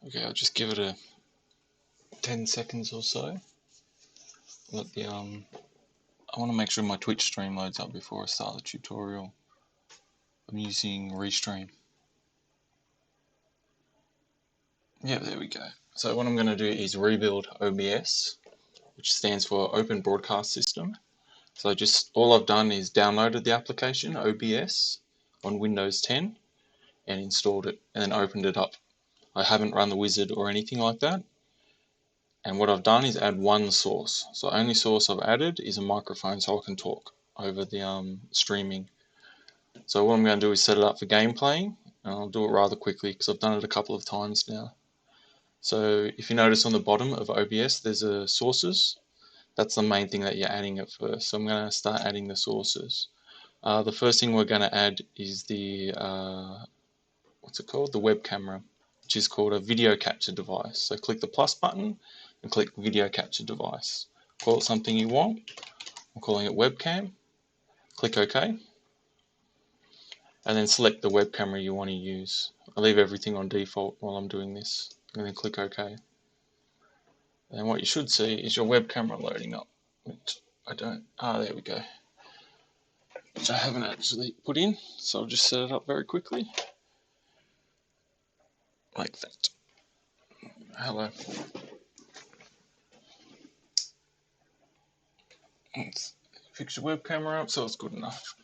Okay, I'll just give it a 10 seconds or so. Let the I want to make sure my Twitch stream loads up before I start the tutorial. I'm using Restream. Yeah, there we go. So what I'm going to do is rebuild OBS, which stands for Open Broadcast System. So all I've done is downloaded the application OBS on Windows 10 and installed it and then opened it up. I haven't run the wizard or anything like that. And what I've done is add one source. So the only source I've added is a microphone so I can talk over the streaming. So what I'm going to do is set it up for game playing, and I'll do it rather quickly because I've done it a couple of times now. So if you notice on the bottom of OBS there's a sources. That's the main thing that you're adding at first. So I'm going to start adding the sources. The first thing we're going to add is the what's it called? The web camera, which is called a video capture device. So click the plus button and click video capture device. Call it something you want. I'm calling it webcam. Click OK. And then select the web camera you want to use. I'll leave everything on default while I'm doing this. And then click OK. And what you should see is your web camera loading up. Which I don't. There we go. Which I haven't actually put in. So I'll just set it up very quickly. Like that. Hello. Let's fix your web camera up so it's good enough.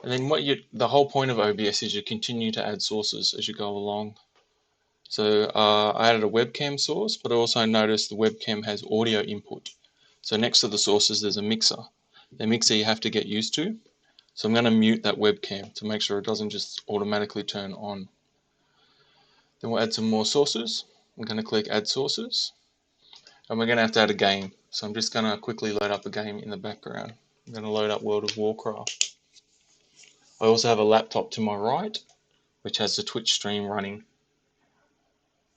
And then the whole point of OBS is you continue to add sources as you go along. So I added a webcam source, but I also noticed the webcam has audio input. So next to the sources there's a mixer. The mixer you have to get used to. So I'm going to mute that webcam to make sure it doesn't just automatically turn on. Then we'll add some more sources. I'm going to click add sources. And we're going to have to add a game. So I'm just going to quickly load up a game in the background. I'm going to load up World of Warcraft. I also have a laptop to my right, which has the Twitch stream running.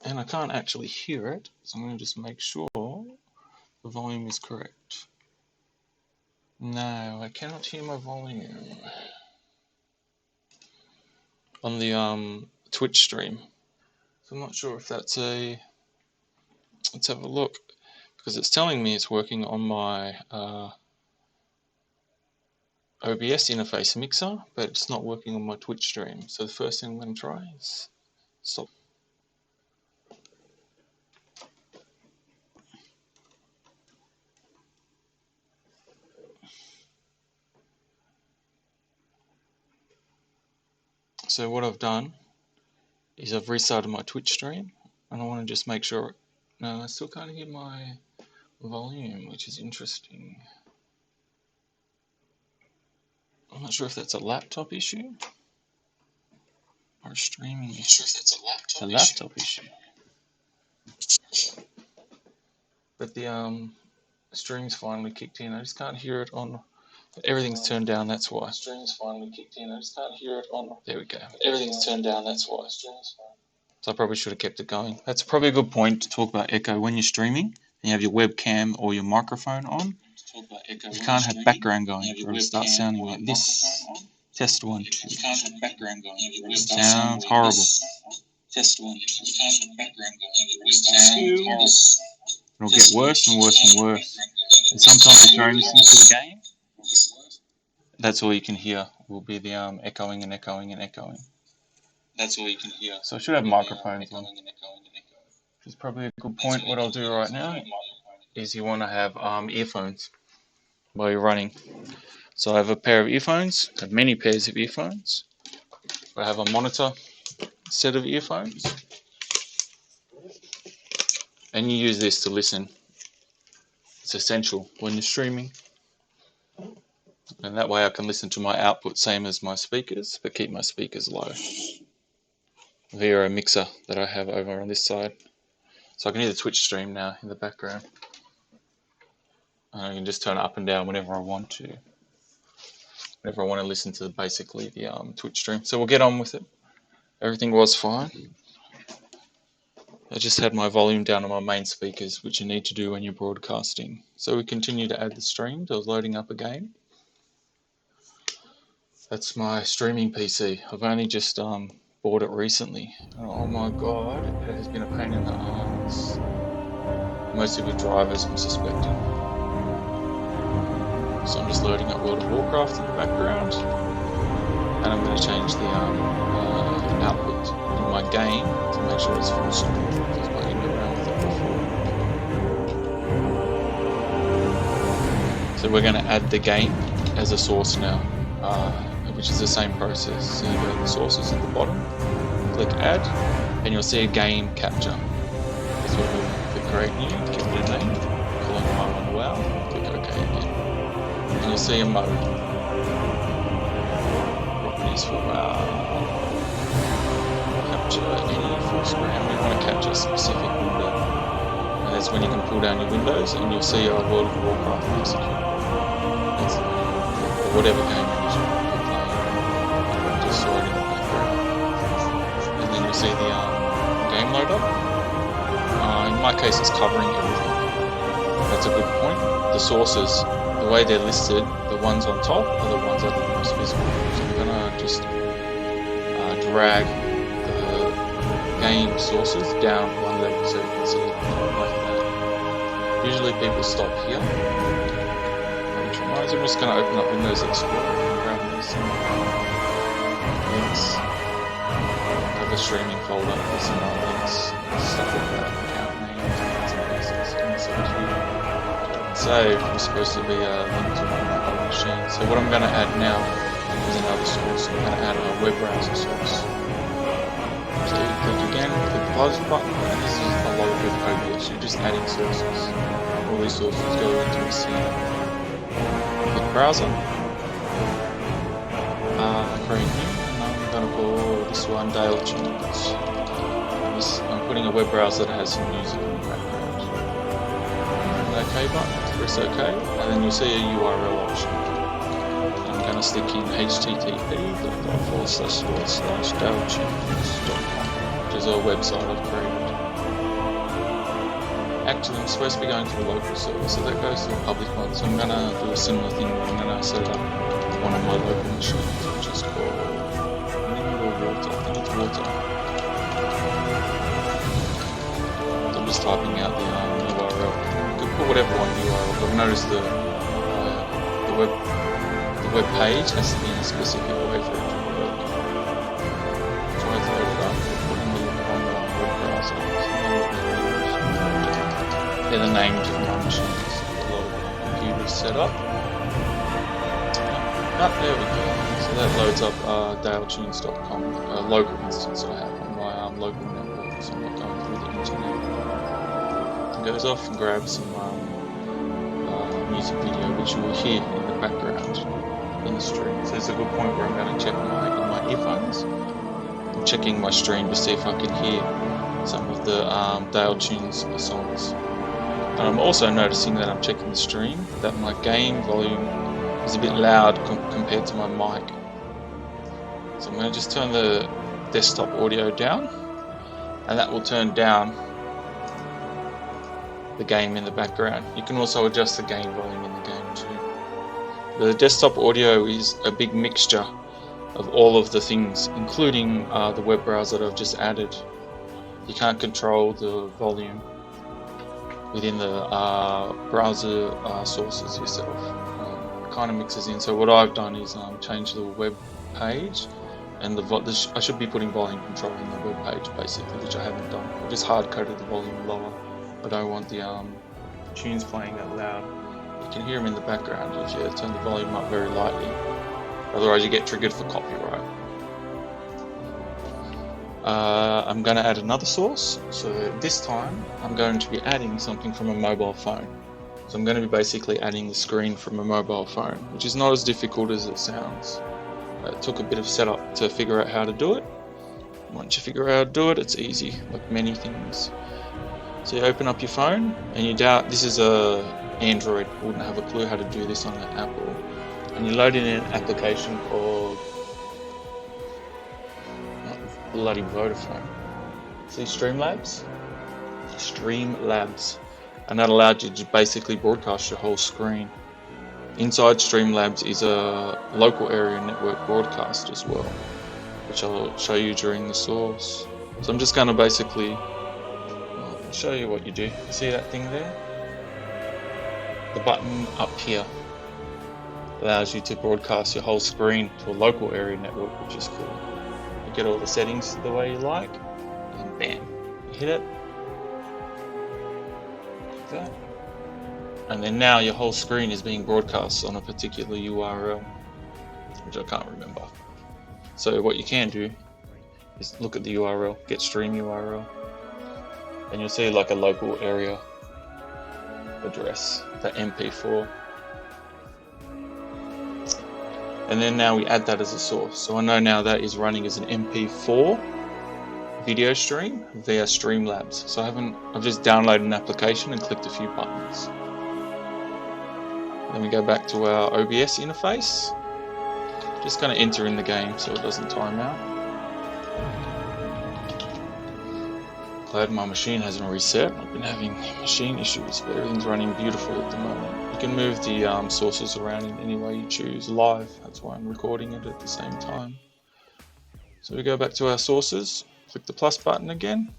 And I can't actually hear it, so I'm going to just make sure the volume is correct. No, I cannot hear my volume on the Twitch stream. So I'm not sure if that's a... Let's have a look, because it's telling me it's working on my OBS interface mixer, but it's not working on my Twitch stream. So the first thing I'm going to try is stop. So what I've done is I've restarted my Twitch stream, and I want to just make sure. No, I still can't hear my volume, which is interesting. I'm not sure if that's a laptop issue or a streaming issue. I'm not sure if that's a laptop issue. But the stream's finally kicked in. I just can't hear it on. Everything's turned down. That's why. Stream's finally kicked in. I just can't hear it on. There we go. Everything's turned down. That's why. So I probably should have kept it going. That's probably a good point to talk about echo when you're streaming and you have your webcam or your microphone on. You can't have background going or it'll start sounding like this. Test 1, 2. You can't have background going. Sounds horrible. Test 1, 2. You can't have background going. Sounds horrible. It'll get worse and worse and worse. And sometimes if you're only listening to the game, that's all you can hear will be the echoing and echoing and echoing. That's all you can hear. So I should have microphones on. Which is probably a good point. What I'll do right now is you want to have earphones while you're running. So I have a pair of earphones. I have many pairs of earphones. I have a monitor set of earphones. And you use this to listen. It's essential when you're streaming. And that way I can listen to my output same as my speakers, but keep my speakers low. Via a mixer that I have over on this side. So I can hear the Twitch stream now in the background. And I can just turn it up and down whenever I want to. Whenever I want to listen to basically the Twitch stream. So we'll get on with it. Everything was fine. I just had my volume down on my main speakers, which you need to do when you're broadcasting. So we continue to add the streams. I was loading up a game. That's my streaming PC. I've only just bought it recently. Oh my god, it has been a pain in the arse. Mostly with drivers, I'm suspecting. So I'm just loading up World of Warcraft in the background, and I'm going to change the output in my game to make sure it's full screen. Because I played around with it before. So we're going to add the game as a source now, which is the same process. So you go to the sources at the bottom, click add, and you'll see a game capture. So we'll click create new, give it a name, colon on wow, click OK again. And you'll see a mode. Properties for capture any full screen. We want to capture a specific window. And that's when you can pull down your windows and you'll see our World of Warcraft execute. That's the or whatever game you're playing. Just saw it in the background. And then you'll see the game load up. In my case, it's covering everything. That's a good point. The sources, the way they're listed, the ones on top are the ones that are the most visible. So I'm going to just drag the game sources down one level so you can see it like that. Usually people stop here. Which reminds me, I'm just going to open up Windows Explorer and grab these links. I have a streaming folder with some links, stuff like that, account names, and such. Save was supposed to be a link to one of my other machines. So what I'm going to add now is another source. I'm going to add a web browser source. So you click again, click the close button, and this is a lot with OBS. You're just adding sources. All these sources go into a scene. Click browser. Create new, and I'm going to call this one Dale Tunes. I'm putting a web browser that has some music in the background. OK button, press OK, and then you'll see a URL option. I'm going to stick in http://daletunes.com, which is a website I've created. Actually, I'm supposed to be going to a local server, so that goes to a public one. So I'm going to do a similar thing where I'm going to set up one of my local machines, which is called Water. I think it's Water. So I'm just typing out the URL. Put whatever one URL, but notice the web page has to be in a specific way for it to work. Try to load it up, put in the online web browser. They're the names of my machines. A lot of computers set up. There we go. So that loads up daletunes.com, a local instance I have on my local network, so I'm not going through the internet. Goes off and grabs some music video, which you will hear in the background in the stream. So it's a good point where I'm going to check my earphones. I'm checking my stream to see if I can hear some of the Dale Tunes songs. And I'm also noticing that I'm checking the stream that my game volume is a bit loud compared to my mic. So I'm going to just turn the desktop audio down, and that will turn down the game in the background. You can also adjust the game volume in the game too. The desktop audio is a big mixture of all of the things, including the web browser that I've just added. You can't control the volume within the browser sources yourself. It kind of mixes in. So what I've done is change the web page, and I should be putting volume control in the web page basically, which I haven't done. I just hard coded the volume lower. I don't want the tunes playing that loud. You can hear them in the background if you turn the volume up very lightly. Otherwise you get triggered for copyright. I'm going to add another source. So this time I'm going to be adding something from a mobile phone. So I'm going to be basically adding the screen from a mobile phone, which is not as difficult as it sounds. It took a bit of setup to figure out how to do it. Once you figure out how to do it, it's easy, like many things. So you open up your phone, and you doubt this is a Android, wouldn't have a clue how to do this on an Apple. And you load in an application called bloody Vodafone. See Streamlabs? Streamlabs. And that allowed you to basically broadcast your whole screen. Inside Streamlabs is a local area network broadcast as well. which I'll show you during the source. So I'm just going to basically show you what you do. You see that thing there? The button up here allows you to broadcast your whole screen to a local area network, which is cool. You get all the settings the way you like, and bam, you hit it. Like that. And then now your whole screen is being broadcast on a particular URL, which I can't remember. So what you can do is look at the URL, get stream URL, and you'll see like a local area address, that MP4. And then now we add that as a source. So I know now that is running as an MP4 video stream via Streamlabs. So I've just downloaded an application and clicked a few buttons. Then we go back to our OBS interface. Just going to enter in the game so it doesn't time out. Glad my machine hasn't reset. I've been having machine issues, but everything's running beautiful at the moment. You can move the sources around in any way you choose live. That's why I'm recording it at the same time. So we go back to our sources, click the plus button again,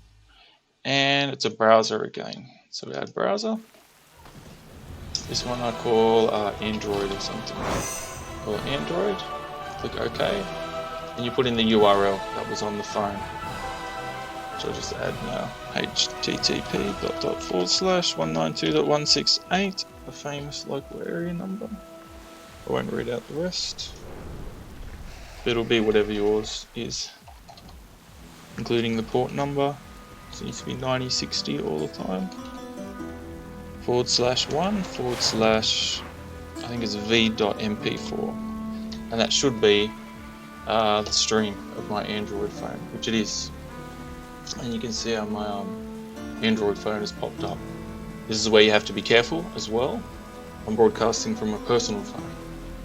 and it's a browser again. So we add browser. This one I call Android or something. Call it Android. Click OK, and you put in the URL that was on the phone. So I'll just add now http://192.168, the famous local area number. I won't read out the rest. But it'll be whatever yours is, including the port number. So it needs to be 9060 all the time. /1/ I think it's v.mp4, and that should be the stream of my Android phone, which it is. And you can see how my Android phone has popped up. This is where you have to be careful as well. I'm broadcasting from a personal phone,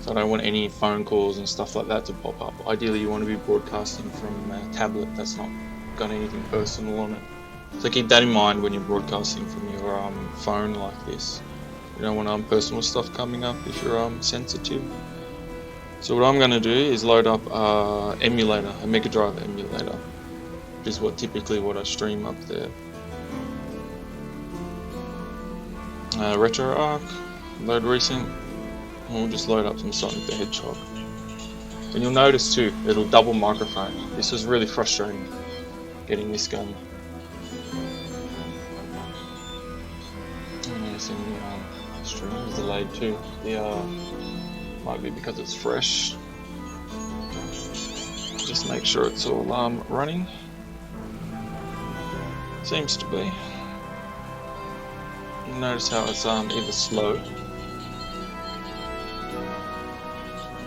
so I don't want any phone calls and stuff like that to pop up. Ideally you want to be broadcasting from a tablet that's not got anything personal on it. So keep that in mind when you're broadcasting from your phone like this. You don't want personal stuff coming up if you're sensitive. So what I'm going to do is load up emulator, a Mega Drive emulator. Is typically what I stream up there. RetroArch, load recent, and we'll just load up some Sonic the Hedgehog. And you'll notice too, it'll double microphone. This was really frustrating, getting this going. And yes, and the stream is delayed too. Might be because it's fresh. Just make sure it's all running. Seems to be. You notice how it's either slow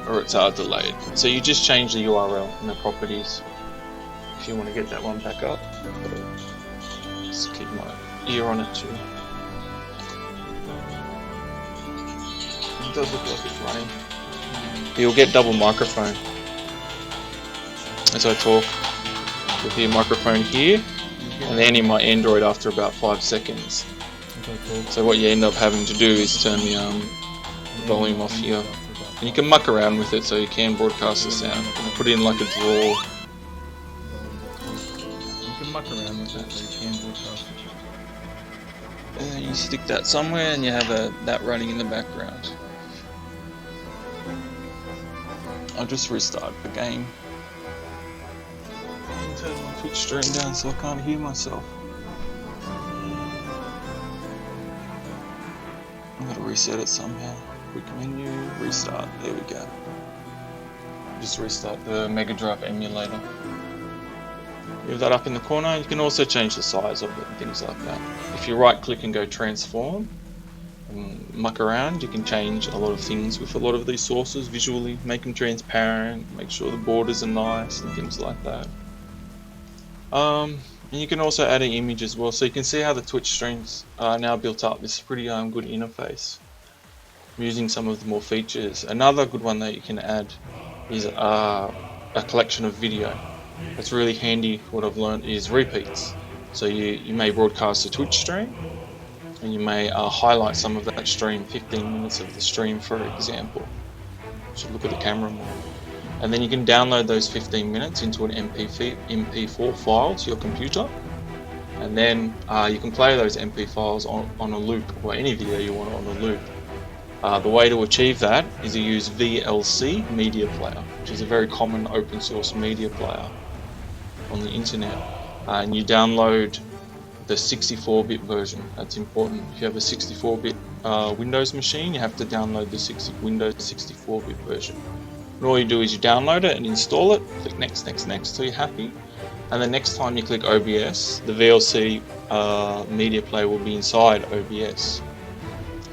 or it's delayed. So you just change the URL in the properties if you want to get that one back up. Just keep my ear on it too. It does look like it's running. You'll get double microphone as I talk. You'll hear microphone here, and then in my Android after about 5 seconds. So what you end up having to do is turn the volume off here. And you can muck around with it so you can broadcast the sound. You put it in like a drawer. You can muck around with it so you can broadcast it. And then you stick that somewhere and you have that running in the background. I'll just restart the game. Turn my Twitch stream down so I can't hear myself. I'm going to reset it somehow. Quick menu, restart, there we go. Just restart the Mega Drive emulator. Move that up in the corner. You can also change the size of it and things like that. If you right click and go transform and muck around, you can change a lot of things with a lot of these sources visually. Make them transparent, make sure the borders are nice and things like that. And you can also add an image as well, so you can see how the Twitch streams are now built up. This is a pretty good interface. I'm using some of the more features. Another good one that you can add is a collection of video. That's really handy. What I've learned is repeats. So you may broadcast a Twitch stream, and you may highlight some of that stream, 15 minutes of the stream for example. Should look at the camera more. And then you can download those 15 minutes into an MP4 file to your computer, and then you can play those MP files on a loop, or any video you want on a loop. The way to achieve that is to use VLC Media Player, which is a very common open source media player on the internet. And you download the 64-bit version. That's important. If you have a 64-bit Windows machine, you have to download the Windows 64-bit version. And all you do is you download it and install it, click next, next, next till you're happy. And the next time you click OBS, the VLC media player will be inside OBS.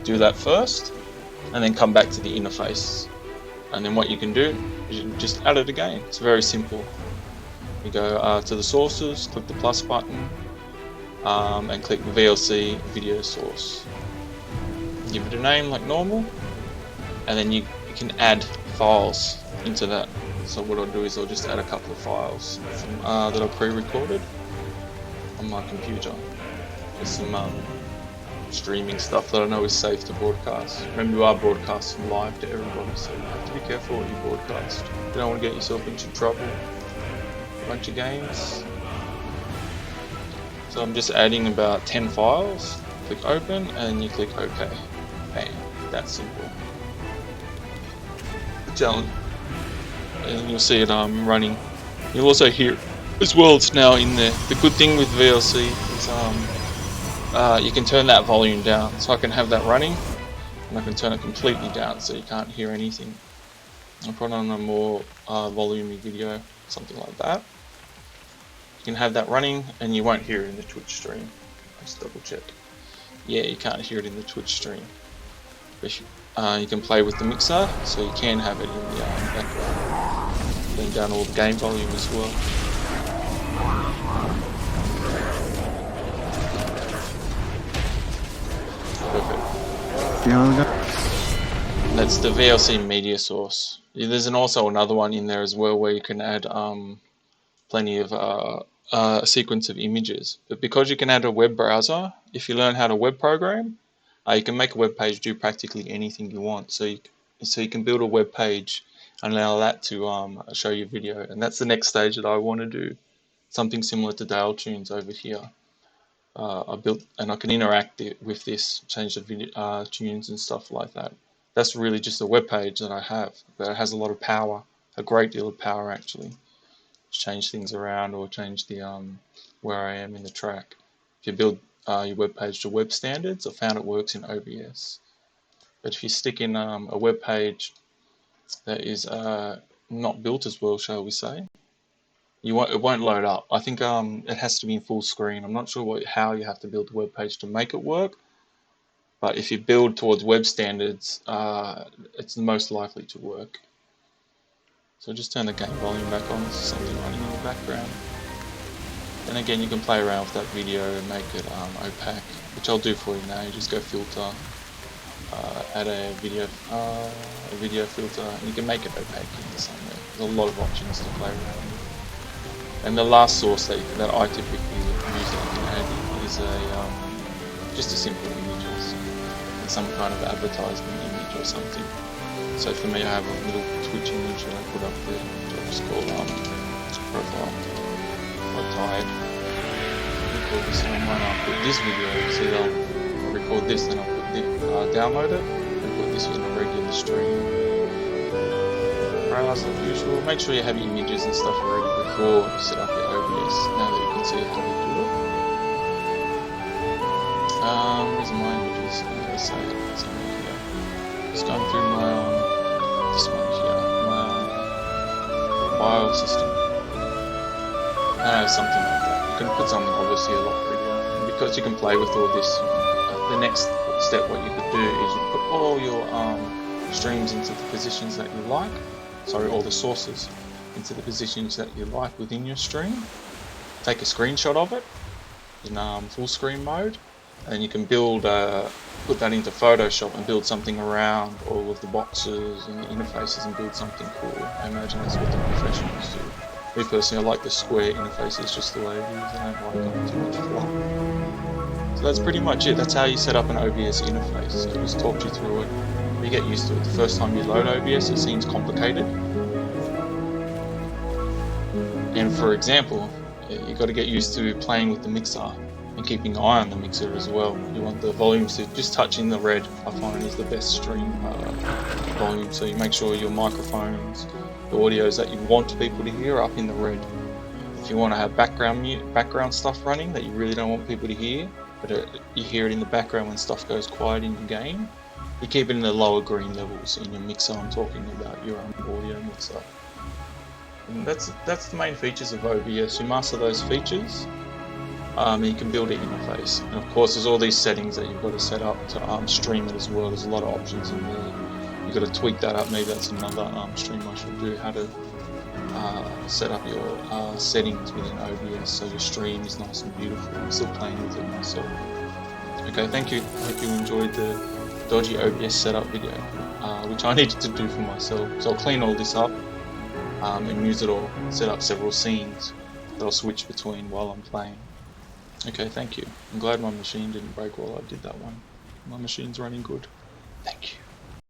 Do that first, and then come back to the interface. And then what you can do is you just add it again. It's very simple. You go to the sources, click the plus button, and click the VLC video source. Give it a name like normal, and then you can add files into that. So what I'll do is I'll just add a couple of files that are pre-recorded on my computer. Just some streaming stuff that I know is safe to broadcast. Remember, you are broadcasting live to everybody, so you have to be careful what you broadcast. You don't want to get yourself into trouble. A bunch of games. So I'm just adding about 10 files. Click open and you click OK. Bam. That's simple. Challenge. And you'll see it running. You'll also hear it as well. It's now in there. The good thing with VLC is you can turn that volume down. So I can have that running and I can turn it completely down so you can't hear anything. I'll put on a more volumey video, something like that. You can have that running and you won't hear it in the Twitch stream. Let's double check. Yeah, you can't hear it in the Twitch stream. But you can play with the mixer, so you can have it in the background. Turn down all the game volume as well. Perfect. That's the VLC media source. There's also another one in there as well where you can add plenty of a sequence of images. But because you can add a web browser, if you learn how to web program, you can make a web page do practically anything you want. So you can build a web page and allow that to show you video. And that's the next stage that I want to do. Something similar to Dale Tunes over here. I built, and I can interact with this, change the video, tunes and stuff like that. That's really just a web page that I have, but it has a lot of power, a great deal of power actually. Change things around or change the where I am in the track. If you build your web page to web standards, I found it works in OBS. But if you stick in a web page that is not built as well, shall we say, it won't load up. I think it has to be in full screen. I'm not sure how you have to build the web page to make it work, but if you build towards web standards, it's the most likely to work. So just turn the game volume back on, there's something running in the background. And again, you can play around with that video and make it opaque, which I'll do for you now. You just go filter, add a video filter, and you can make it opaque in somewhere. There's a lot of options to play around with. And the last source that I typically use that I can add is just a simple images, and some kind of advertisement image or something. So for me, I have a little Twitch image that I put up there, which I just call profile. I'm tired. Record this one, I'll put this video. See, I'll record this, then I'll put download it, and put this in a regular stream. Browse like usual. Make sure you have your images and stuff ready before you set up your OBS. Now that you can see how to do it. Where's my images? I'm going to say it's in here. Just going through my this one here, my file system. Something like that. You can put something obviously a lot prettier. And because you can play with all this, the next step what you could do is you put all your streams into the positions that you like. Sorry, all the sources into the positions that you like within your stream. Take a screenshot of it in full screen mode, and you can build, put that into Photoshop and build something around all of the boxes and the interfaces and build something cool. I imagine that's what the professionals do. Me personally, I like the square interfaces just the way it is. I don't like too much flop. So that's pretty much it. That's how you set up an OBS interface. So I just talked you through it. You get used to it. The first time you load OBS, it seems complicated. And for example, you've got to get used to playing with the mixer and keeping an eye on the mixer as well. You want the volumes to just touching the red, I find, is the best stream volume. So you make sure your microphones, the audios that you want people to hear, are up in the red. If you want to have background stuff running that you really don't want people to hear, but you hear it in the background when stuff goes quiet in your game, you keep it in the lower green levels in your mixer. I'm talking about your audio mixer. And that's the main features of OBS. You master those features, you can build an interface. And of course, there's all these settings that you've got to set up to stream it as well. There's a lot of options in there. You've got to tweak that up. Maybe that's another stream I should do, how to set up your settings within OBS so your stream is nice and beautiful. I'm still playing with it myself. Okay, thank you. I hope you enjoyed the dodgy OBS setup video, which I needed to do for myself. So I'll clean all this up and use it all, set up several scenes that I'll switch between while I'm playing. Okay, thank you. I'm glad my machine didn't break while I did that one. My machine's running good. Thank you.